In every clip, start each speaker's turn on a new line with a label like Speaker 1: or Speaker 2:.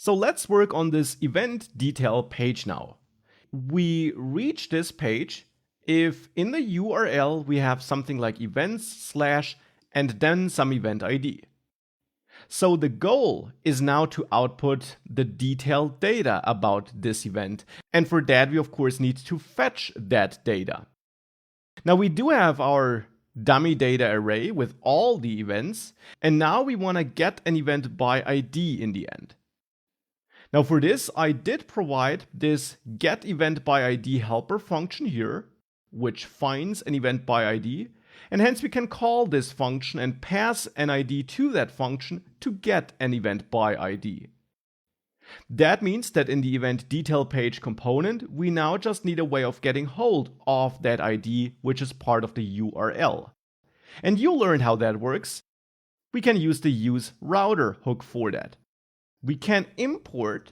Speaker 1: So let's work on this event detail page now. We reach this page if in the URL we have something like events/ and then some event ID. So the goal is now to output the detailed data about this event. And for that, we of course need to fetch that data. Now we do have our dummy data array with all the events. And now we want to get an event by ID in the end. Now for this, I did provide this getEventById helper function here, which finds an event by ID, and hence we can call this function and pass an ID to that function to get an event by ID. That means that in the event detail page component, we now just need a way of getting hold of that ID, which is part of the URL. And you'll learn how that works. We can use the useRouter hook for that. We can import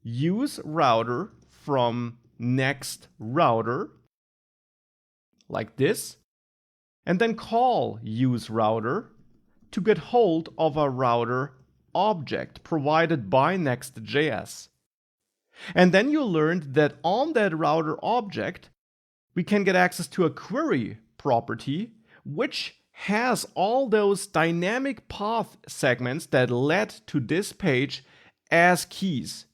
Speaker 1: useRouter from nextRouter like this, and then call useRouter to get hold of a router object provided by Next.js. And then you learned that on that router object, we can get access to a query property, which has all those dynamic path segments that led to this page as keys.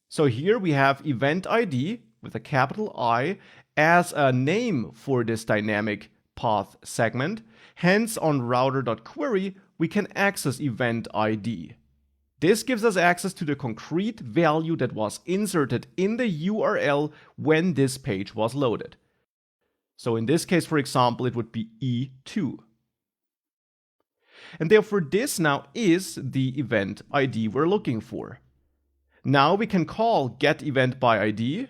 Speaker 1: So here we have event ID with a capital I as a name for this dynamic path segment. Hence on router.query, we can access event ID. This gives us access to the concrete value that was inserted in the URL when this page was loaded. So in this case, for example, it would be E2. And therefore this now is the event ID we're looking for. Now we can call getEventById,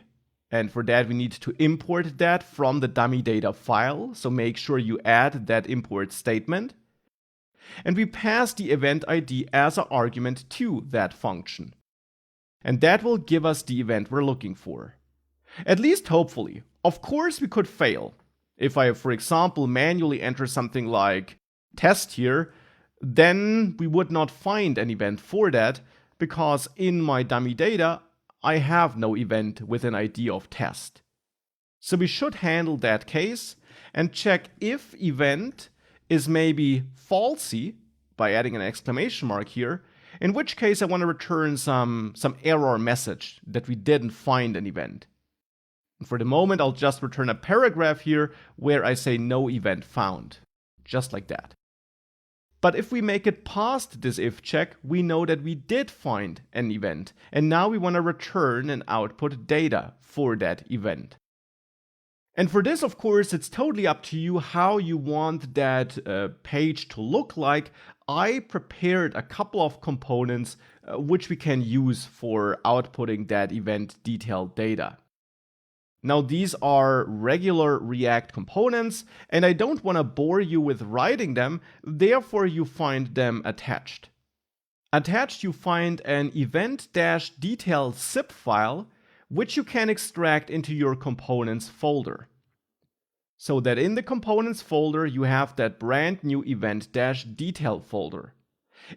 Speaker 1: and for that we need to import that from the dummy data file, so make sure you add that import statement. And we pass the event ID as an argument to that function. And that will give us the event we're looking for. At least hopefully. Of course we could fail. If I, for example, manually enter something like test here, then we would not find an event for that, because in my dummy data, I have no event with an ID of test. So we should handle that case and check if event is maybe falsy by adding an exclamation mark here, in which case I want to return some error message that we didn't find an event. And for the moment, I'll just return a paragraph here where I say no event found, just like that. But if we make it past this if check, we know that we did find an event, and now we want to return and output data for that event. And for this, of course, it's totally up to you how you want that page to look like. I prepared a couple of components which we can use for outputting that event detailed data. Now these are regular React components, and I don't want to bore you with writing them, therefore you find them attached. Attached you find an event-detail zip file, which you can extract into your components folder. So that in the components folder you have that brand new event-detail folder.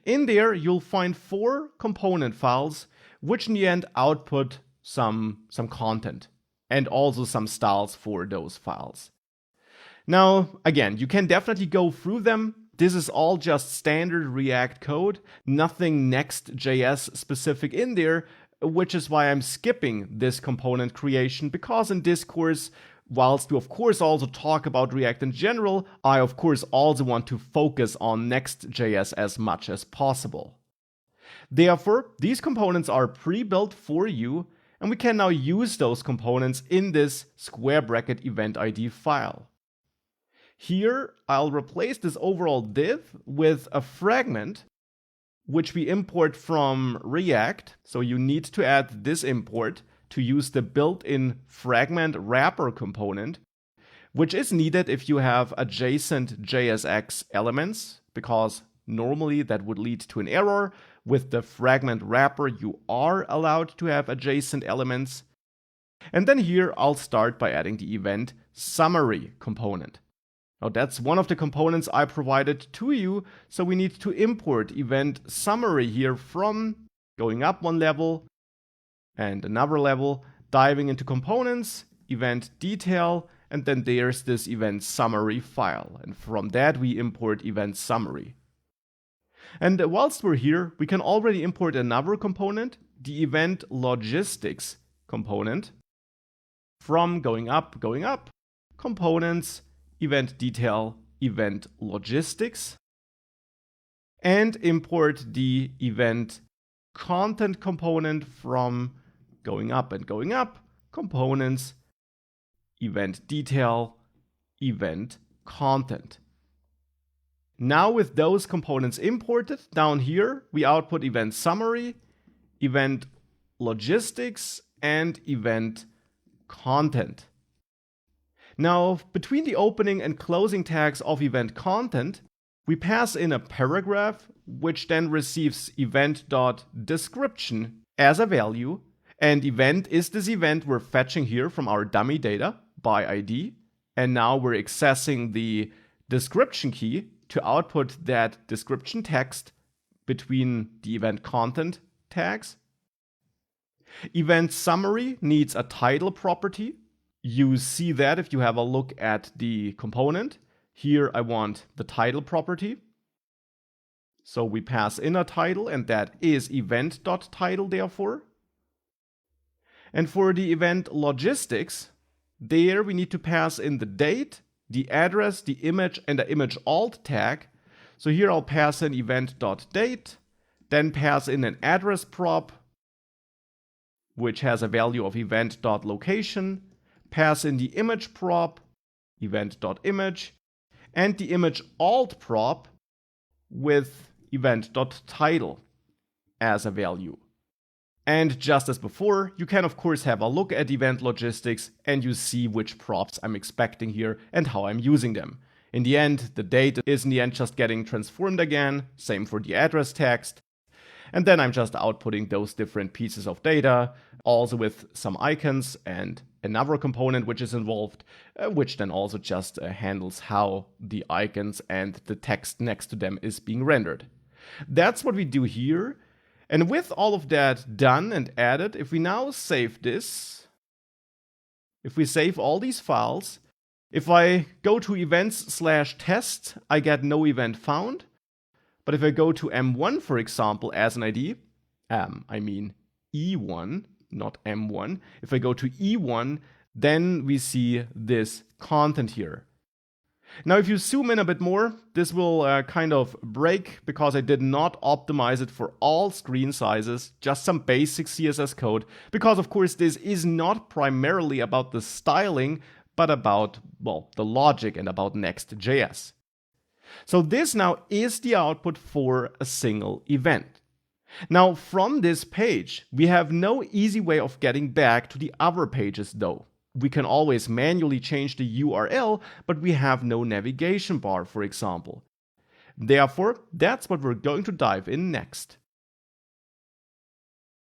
Speaker 1: In there you'll find 4 component files, which in the end output some content, and also some styles for those files. Now, again, you can definitely go through them. This is all just standard React code, nothing Next.js specific in there, which is why I'm skipping this component creation, because in this course, whilst we of course also talk about React in general, I of course also want to focus on Next.js as much as possible. Therefore, these components are pre-built for you, and we can now use those components in this square bracket event ID file. Here, I'll replace this overall div with a fragment, which we import from React. So you need to add this import to use the built-in fragment wrapper component, which is needed if you have adjacent JSX elements, because normally that would lead to an error. With the fragment wrapper, you are allowed to have adjacent elements. And then here, I'll start by adding the event summary component. Now that's one of the components I provided to you, so we need to import event summary here from going up one level and another level, diving into components, event detail, and then there's this event summary file. And from that, we import event summary. And whilst we're here, we can already import another component, the event logistics component, from going up, components, event detail, event logistics, and import the event content component from going up, components, event detail, event content. Now with those components imported, down here we output event summary, event logistics, and event content. Now, between the opening and closing tags of event content, we pass in a paragraph, which then receives event.description as a value, and event is this event we're fetching here from our dummy data by ID, and now we're accessing the description key to output that description text between the event content tags. Event summary needs a title property. You see that if you have a look at the component. Here I want the title property. So we pass in a title, and that is event.title therefore. And for the event logistics, there we need to pass in the date, the address, the image, and the image alt tag. So here I'll pass in event.date, then pass in an address prop, which has a value of event.location, pass in the image prop, event.image, and the image alt prop with event.title as a value. And just as before, you can of course have a look at event logistics and you see which props I'm expecting here and how I'm using them. In the end, the date is in the end just getting transformed again, same for the address text. And then I'm just outputting those different pieces of data, also with some icons and another component which is involved, which then also just handles how the icons and the text next to them is being rendered. That's what we do here. And with all of that done and added, if we now save this, if we save all these files, if I go to events/test, I get no event found. But if I go to M1, for example, as an ID, I mean E1, not M1. If I go to E1, then we see this content here. Now, if you zoom in a bit more, this will kind of break because I did not optimize it for all screen sizes, just some basic CSS code, because of course this is not primarily about the styling, but about, well, the logic and about Next.js. So this now is the output for a single event. Now, from this page, we have no easy way of getting back to the other pages though. We can always manually change the URL, but we have no navigation bar, for example. Therefore, that's what we're going to dive in next.